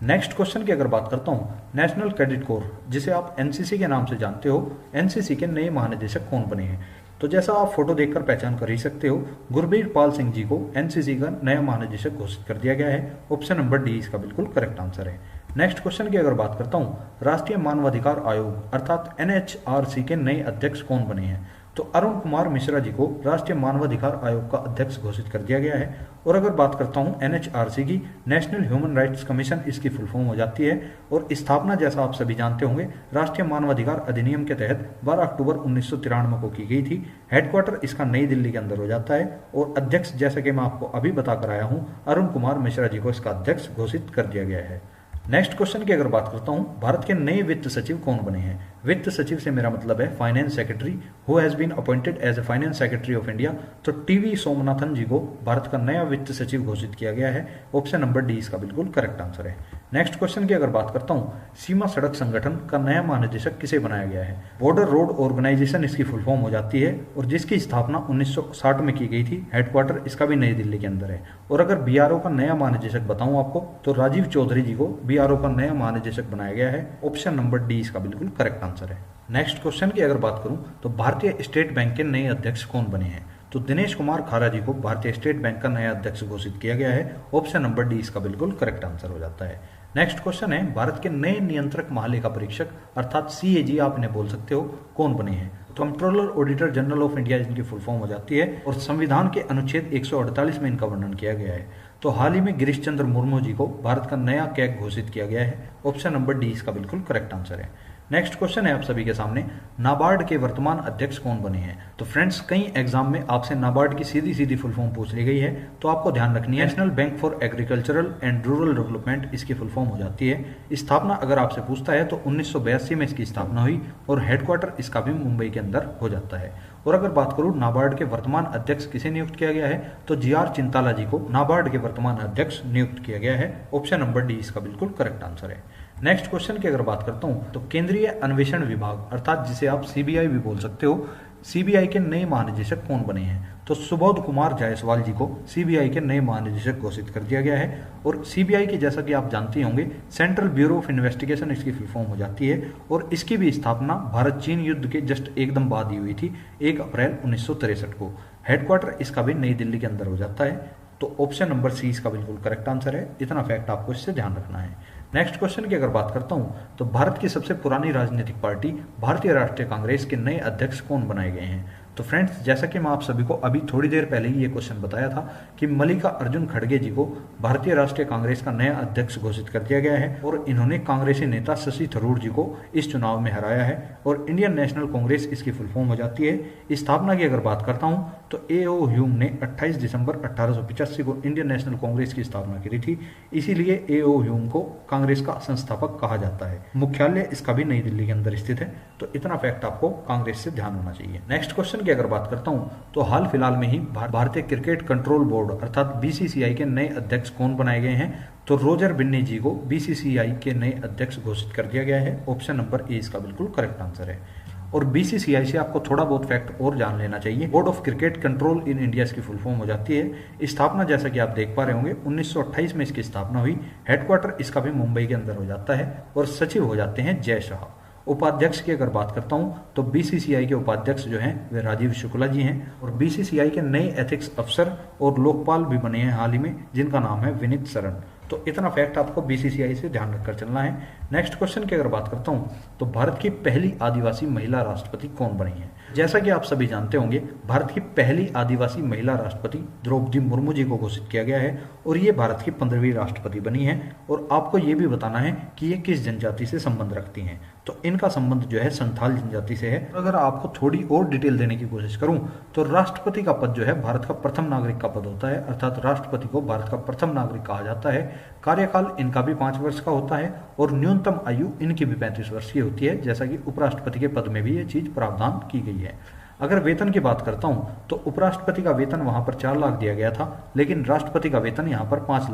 नेक्स्ट क्वेश्चन की अगर बात करता हूं, नेशनल कैडेट कोर जिसे आप एनसीसी के नाम से जानते हो, एनसीसी के नए महानिदेशक कौन बने हैं, तो जैसा आप फोटो देखकर पहचान कर ही सकते हो गुरबीर पाल सिंह जी को एनसीसी का नया महानिदेशक घोषित कर दिया गया है। ऑप्शन नंबर डी इसका बिल्कुल करेक्ट आंसर है। नेक्स्ट क्वेश्चन की अगर बात करता हूं, राष्ट्रीय मानवाधिकार आयोग अर्थात एनएचआरसी के नए अध्यक्ष कौन बने हैं, तो अरुण कुमार मिश्रा जी को राष्ट्रीय मानवाधिकार आयोग का अध्यक्ष घोषित कर दिया गया है। और अगर बात करता हूं एनएचआरसी की, नेशनल ह्यूमन राइट्स कमीशन इसकी फुल फॉर्म हो जाती है और स्थापना जैसा आप सभी जानते होंगे राष्ट्रीय मानवाधिकार अधिनियम के तहत 12 अक्टूबर 1993 को की गई थी। हेडक्वार्टर इसका नई दिल्ली के अंदर हो जाता है और अध्यक्ष जैसा कि मैं आपको अभी बताकर आया हूं अरुण कुमार मिश्रा जी को इसका अध्यक्ष घोषित कर दिया गया है। नेक्स्ट क्वेश्चन की अगर बात करता हूं, भारत के नए वित्त सचिव कौन बने हैं। वित्त सचिव से मेरा मतलब है finance secretary who has been appointed as a finance secretary of India, तो टीवी सोमनाथन जी को भारत का नया वित्त सचिव घोषित किया गया है। ऑप्शन नंबर डी इसका बिल्कुल करेक्ट आंसर है। नेक्स्ट क्वेश्चन की अगर बात करता हूं, सीमा सड़क संगठन का नया महानिदेशक किसे बनाया गया है। बॉर्डर रोड ऑर्गेनाइजेशन इसकी फुल फॉर्म हो जाती है और जिसकी स्थापना 1960 में की गई थी। हेडक्वार्टर इसका भी नई दिल्ली के अंदर है। और अगर बीआरओ का नया महानिदेशक बताऊं आपको, तो राजीव चौधरी जी को बीआरओ का नया महानिदेशक बनाया गया है। ऑप्शन नंबर डी इसका बिल्कुल करेक्ट आंसर है। नेक्स्ट क्वेश्चन की अगर बात करूं, तो भारतीय स्टेट बैंक के नए अध्यक्ष कौन बने हैं, तो दिनेश कुमार खारा जी को भारतीय स्टेट बैंक का नया अध्यक्ष घोषित किया गया है। ऑप्शन नंबर डी इसका बिल्कुल करेक्ट आंसर हो जाता है। नेक्स्ट क्वेश्चन है भारत के नए नियंत्रक महालेखा परीक्षक अर्थात सीएजी आप इन्हें बोल सकते हो कौन बने हैं, तो controller auditor general of India इनकी फुल फॉर्म हो जाती है और संविधान के अनुच्छेद 148 में इनका वर्णन किया गया है। तो हाल ही में गिरीश चंद्र मुर्मू जी को भारत का नया कैग घोषित किया गया है। ऑप्शन नंबर डी इसका बिल्कुल करेक्ट आंसर है। नेक्स्ट क्वेश्चन है आप सभी के सामने, नाबार्ड के वर्तमान अध्यक्ष कौन बने हैं। तो फ्रेंड्स कई एग्जाम में आपसे नाबार्ड की सीधी सीधी फुल फॉर्म पूछ ली गई है, तो आपको ध्यान रखनी है national bank for agricultural and rural development इसकी फुल फॉर्म हो जाती है। स्थापना अगर आपसे पूछता है तो 1982 में इसकी स्थापना हुई और हेडक्वार्टर इसका भी मुंबई के अंदर हो जाता है। और अगर बात करूं नाबार्ड के वर्तमान अध्यक्ष किसे नियुक्त किया गया है, तो जीआर चिंताला जी को नाबार्ड के वर्तमान अध्यक्ष नियुक्त किया गया है। ऑप्शन नंबर डी इसका बिल्कुल करेक्ट आंसर है। नेक्स्ट क्वेश्चन की अगर बात करता हूं तो केंद्रीय अन्वेषण विभाग अर्थात जिसे आप सीबीआई भी बोल सकते हो, सीबीआई के नए महानिदेशक कौन बने हैं। तो सुबोध कुमार जायसवाल जी को सीबीआई के नए महानिदेशक घोषित कर दिया गया है। और सीबीआई की जैसा कि आप जानते होंगे सेंट्रल ब्यूरो ऑफ इन्वेस्टिगेशन इसकी फुल फॉर्म हो जाती है और इसकी भी स्थापना भारत चीन युद्ध के जस्ट एकदम बाद ही हुई थी 1 अप्रैल 1963 को। हेडक्वार्टर इसका भी नई दिल्ली के अंदर हो जाता है। तो ऑप्शन नंबर सी इसका बिल्कुल करेक्ट आंसर है। इतना फैक्ट आपको इससे ध्यान रखना है। नेक्स्ट क्वेश्चन की अगर बात करता हूं तो भारत की सबसे पुरानी राजनीतिक पार्टी भारतीय राष्ट्रीय कांग्रेस के नए अध्यक्ष कौन बनाए गए हैं। तो फ्रेंड्स जैसा कि मैं आप सभी को अभी थोड़ी देर पहले ही ये क्वेश्चन बताया था कि मल्लिकार्जुन खड़गे जी को भारतीय राष्ट्रीय कांग्रेस का नया अध्यक्ष घोषित कर दिया गया है और इन्होंने कांग्रेसी नेता शशि थरूर जी को इस चुनाव में हराया है और इंडियन नेशनल कांग्रेस इसकी फुल फॉर्म हो जाती है। स्थापना की अगर बात करता हूं तो ए.ओ. ह्यूम ने 28 दिसंबर 1885 को इंडियन नेशनल कांग्रेस की स्थापना की थी, इसीलिए ए.ओ. ह्यूम को कांग्रेस का संस्थापक कहा जाता है। मुख्यालय इसका भी नई दिल्ली के अंदर स्थित है। तो इतना फैक्ट आपको कांग्रेस से ध्यान होना चाहिए। नेक्स्ट क्वेश्चन की अगर बात करता हूं तो हाल फिलहाल में ही भारतीय क्रिकेट कंट्रोल बोर्ड अर्थात बीसीसीआई के नए अध्यक्ष कौन बनाए गए हैं। तो रोजर बिन्नी जी को बीसीसीआई के नए अध्यक्ष घोषित कर दिया गया है। ऑप्शन नंबर ए इसका बिल्कुल करेक्ट आंसर है। और बीसीसीआई से आपको थोड़ा बहुत फैक्ट और जान लेना चाहिए। Board of cricket control in India इसकी फुल फॉर्म हो जाती है। स्थापना जैसा कि आप देख पा रहे होंगे 1928 में इसकी स्थापना हुई। हेडक्वार्टर इसका भी मुंबई के अंदर हो जाता है और सचिव हो जाते हैं जय शाह। उपाध्यक्ष की अगर बात करता हूं तो बीसीसीआई के उपाध्यक्ष जो हैं वे राजीव शुक्ला जी हैं और बीसीसीआई के नए एथिक्स अफसर और लोकपाल भी बने हैं हाल ही में, जिनका नाम है विनीत शरण। तो इतना फैक्ट आपको बीसीसीआई से ध्यान रखकर चलना है। नेक्स्ट क्वेश्चन की अगर बात करता हूं तो भारत की पहली आदिवासी महिला राष्ट्रपति कौन बनी है। जैसा कि आप सभी जानते होंगे भारत की पहली आदिवासी महिला राष्ट्रपति द्रौपदी मुर्मू जी को घोषित किया गया है और ये भारत की 15वीं राष्ट्रपति बनी है। और आपको ये भी बताना है कि ये किस जनजाति से संबंध रखती हैं। तो इनका संबंध जो है संथाल जनजाति से है। अगर आपको थोड़ी और डिटेल देने की कोशिश करूं तो राष्ट्रपति का पद जो है भारत का प्रथम नागरिक का पद होता है, अर्थात राष्ट्रपति को भारत का प्रथम नागरिक कहा जाता है। कार्यकाल इनका भी 5 वर्ष का होता है और न्यूनतम आयु इनकी भी 35 वर्ष की होती है, जैसा कि उपराष्ट्रपति के पद में भी ये चीज प्रावधान की गई है। अगर वेतन की बात करता हूं तो उपराष्ट्रपति का वेतन वहां पर 4 लाख दिया गया था, लेकिन राष्ट्रपति का वेतन यहां पर 5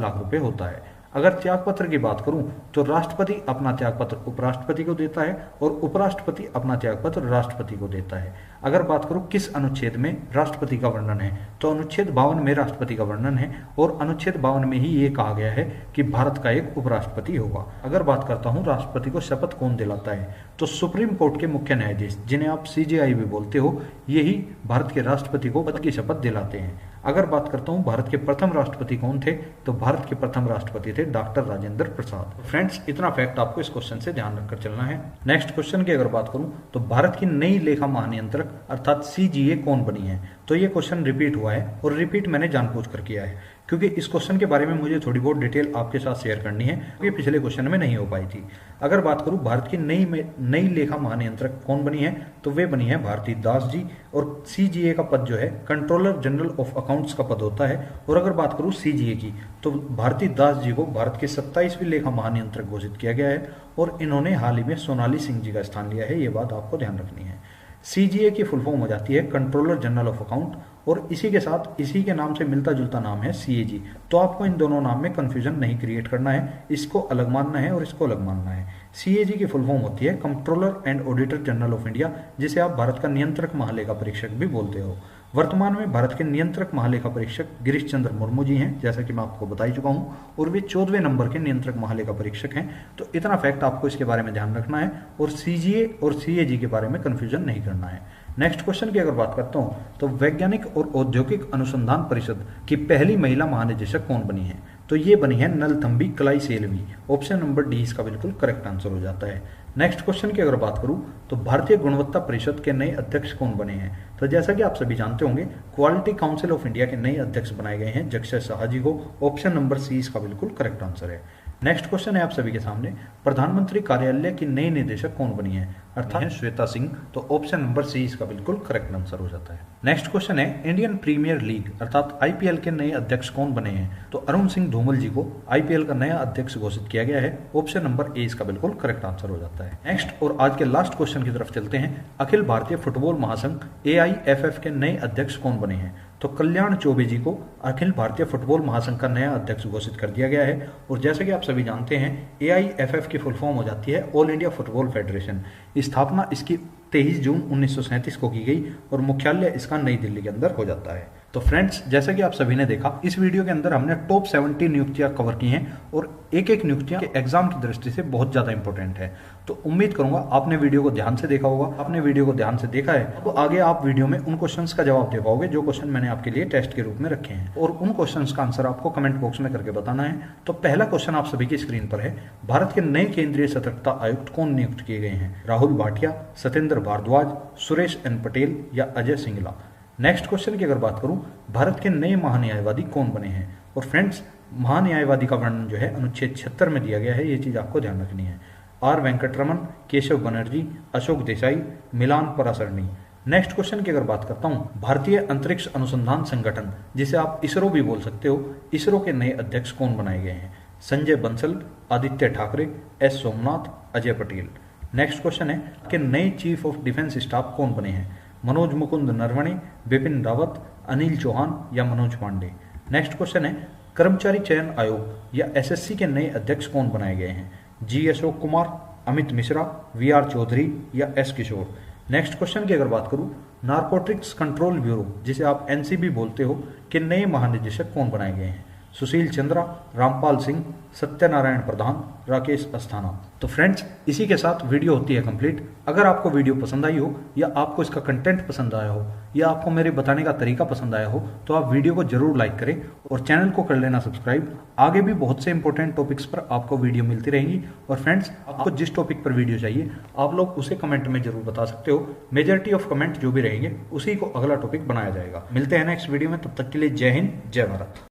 लाख रुपए होता है। अगर त्यागपत्र की बात करूं तो राष्ट्रपति अपना त्यागपत्र उपराष्ट्रपति को देता है और उपराष्ट्रपति अपना त्यागपत्र राष्ट्रपति को देता है। अगर बात करूं किस अनुच्छेद में राष्ट्रपति का वर्णन है तो अनुच्छेद 52 में राष्ट्रपति का वर्णन है और अनुच्छेद 52 में ही ये कहा गया है कि भारत का एक उपराष्ट्रपति होगा। अगर बात करता हूं राष्ट्रपति को शपथ कौन दिलाता है तो सुप्रीम कोर्ट के मुख्य न्यायाधीश, जिन्हें आप सीजेआई भी बोलते हो, यही भारत के राष्ट्रपति को पद की शपथ दिलाते हैं। अगर बात करता हूं भारत के प्रथम राष्ट्रपति कौन थे तो भारत के प्रथम राष्ट्रपति थे डॉक्टर राजेंद्र प्रसाद। फ्रेंड्स इतना फैक्ट आपको इस क्वेश्चन से ध्यान रखकर चलना है। नेक्स्ट क्वेश्चन की अगर बात करूं तो भारत की नई लेखा महानियंत्रक अर्थात सीजीए कौन बनी है। तो ये क्वेश्चन रिपीट हुआ है और रिपीट मैंने जानबूझकर किया है क्योंकि इस क्वेश्चन के बारे में मुझे थोड़ी बहुत डिटेल आपके साथ शेयर करनी है, क्योंकि पिछले क्वेश्चन में नहीं हो पाई थी। अगर बात करूं भारत की नई लेखा महानियंत्रक कौन बनी है तो वे बनी है भारती दास जी और सीजीए का पद जो है कंट्रोलर जनरल ऑफ अकाउंट्स का पद होता है। और अगर बात करूं सीजीए की तो भारती दास जी को भारत के 27वीं लेखा महानियंत्रक घोषित किया गया है और इन्होंने हाल ही में सोनाली सिंह जी का स्थान लिया है। ये बात आपको ध्यान रखनी है। सीजीए की फुल फॉर्म हो जाती है कंट्रोलर जनरल ऑफ अकाउंट और इसी के साथ इसी के नाम से मिलता जुलता नाम है सीएजी। तो आपको इन दोनों नाम में कंफ्यूजन नहीं क्रिएट करना है, इसको अलग मानना है और इसको अलग मानना है। सीएजी की फुल फॉर्म होती है controller and auditor general of India, जिसे आप भारत का नियंत्रक महालेखा परीक्षक भी बोलते हो। वर्तमान में भारत के नियंत्रक महालेखा परीक्षक गिरीश चंद्र मुर्मू जी हैं, जैसा कि मैं आपको बता ही चुका हूं, और वे 14वें नंबर के नियंत्रक महालेखा परीक्षक हैं। तो इतना फैक्ट आपको इसके बारे में ध्यान रखना है और सीजीए और सीएजी के बारे में कंफ्यूजन नहीं करना है। नेक्स्ट क्वेश्चन की अगर बात करता हूं तो वैज्ञानिक और औद्योगिक अनुसंधान परिषद की पहली महिला महानिदेशक कौन बनी है। तो ये बनी है नलथम्बी कलाई सेल्वी। ऑप्शन नंबर डी इसका बिल्कुल करेक्ट आंसर हो जाता है। नेक्स्ट क्वेश्चन की अगर बात करूं तो भारतीय गुणवत्ता परिषद के नए अध्यक्ष कौन बने हैं। तो जैसा कि आप सभी जानते होंगे क्वालिटी काउंसिल ऑफ इंडिया के नए अध्यक्ष बनाए गए हैं जगशय शाह जी को। ऑप्शन नंबर सी इसका बिल्कुल करेक्ट आंसर है। नेक्स्ट क्वेश्चन है आप सभी के सामने, प्रधानमंत्री कार्यालय की नई निदेशक कौन बनी है, अर्थात श्वेता सिंह। तो ऑप्शन नंबर सी इसका बिल्कुल करेक्ट आंसर हो जाता है। नेक्स्ट क्वेश्चन है, इंडियन प्रीमियर लीग अर्थात आईपीएल के नए अध्यक्ष कौन बने हैं। तो अरुण सिंह धूमल जी को आईपीएल का नया अध्यक्ष घोषित किया गया है। ऑप्शन नंबर ए इसका बिल्कुल करेक्ट आंसर हो जाता है। नेक्स्ट और आज के लास्ट क्वेश्चन की तरफ चलते हैं, अखिल भारतीय फुटबॉल महासंघ AIFF के नए अध्यक्ष कौन बने हैं। तो कल्याण चौबे जी को अखिल भारतीय फुटबॉल महासंघ का नया अध्यक्ष घोषित कर दिया गया है। और जैसे कि आप सभी जानते हैं, AIFF की फुल फॉर्म हो जाती है ऑल इंडिया फुटबॉल फेडरेशन। स्थापना इसकी 23 जून 1937 को की गई और मुख्यालय इसका नई दिल्ली के अंदर हो जाता है। तो फ्रेंड्स, जैसा कि आप सभी ने देखा, इस वीडियो के अंदर हमने टॉप 70 नियुक्तियां कवर की हैं और एक एक नियुक्तियां के एग्जाम की दृष्टि से बहुत ज्यादा इंपॉर्टेंट है। तो उम्मीद करूंगा आपने वीडियो को ध्यान से देखा होगा। आपने वीडियो को ध्यान से देखा है तो आगे आप वीडियो में उन क्वेश्चंस का जवाब दे पाओगे जो क्वेश्चन मैंने आपके लिए टेस्ट के रूप में रखे हैं, और उन क्वेश्चंस का आंसर आपको कमेंट बॉक्स में करके बताना है। तो पहला क्वेश्चन आप सभी की स्क्रीन पर है, भारत के नए केंद्रीय सतर्कता आयुक्त कौन नियुक्त किए गए हैं। राहुल भाटिया, सत्येंद्र भारद्वाज, सुरेश एन पटेल या अजय सिंगला। नेक्स्ट क्वेश्चन की अगर बात करूं, भारत के नए महान्यायवादी कौन बने हैं। और फ्रेंड्स, महान्यायवादी का वर्णन जो है अनुच्छेद 76 में दिया गया है, ये चीज आपको ध्यान रखनी है। R Venkataraman, Keshav Banerjee, Ashok Desai, Milan Parasarani. Next question की अगर बात करता हूं, भारतीय अंतरिक्ष अनुसंधान संगठन जिसे आप इसरो भी बोल सकते हो, इसरो के नए अध्यक्ष कौन बनाए गए हैं। Sanjay Bansal, Aditya Thackeray, S Somnath, Ajay Patel. Next question है कि नए चीफ ऑफ डिफेंस स्टाफ कौन बने हैं। मनोज मुकुंद नरवणे, बिपिन रावत, अनिल चौहान या मनोज पांडे। नेक्स्ट क्वेश्चन है, कर्मचारी चयन आयोग या SSC के नए अध्यक्ष कौन बनाए गए हैं। जी अशोक कुमार, अमित मिश्रा, VR चौधरी या S किशोर। नेक्स्ट क्वेश्चन की अगर बात करूं, नारकोटिक्स कंट्रोल ब्यूरो जिसे आप NCB बोलते हो के नए महानिदेशक कौन बनाए गए हैं। सुशील चंद्रा, रामपाल सिंह, सत्यनारायण प्रधान, राकेश अस्थाना। तो फ्रेंड्स, इसी के साथ वीडियो होती है कंप्लीट। अगर आपको वीडियो पसंद आई हो या आपको इसका कंटेंट पसंद आया हो या आपको मेरे बताने का तरीका पसंद आया हो तो आप वीडियो को जरूर लाइक करें और चैनल को कर लेना सब्सक्राइब। आगे भी बहुत से इंपॉर्टेंट टॉपिक्स पर आपको वीडियो मिलती रहेंगी। और फ्रेंड्स, आपको जिस टॉपिक पर वीडियो चाहिए आप लोग उसे कमेंट में जरूर बता सकते हो। मेजॉरिटी ऑफ कमेंट जो भी रहेंगे उसी को अगला टॉपिक बनाया जाएगा। मिलते हैं नेक्स्ट वीडियो में, तब तक के लिए जय हिंद, जय भारत।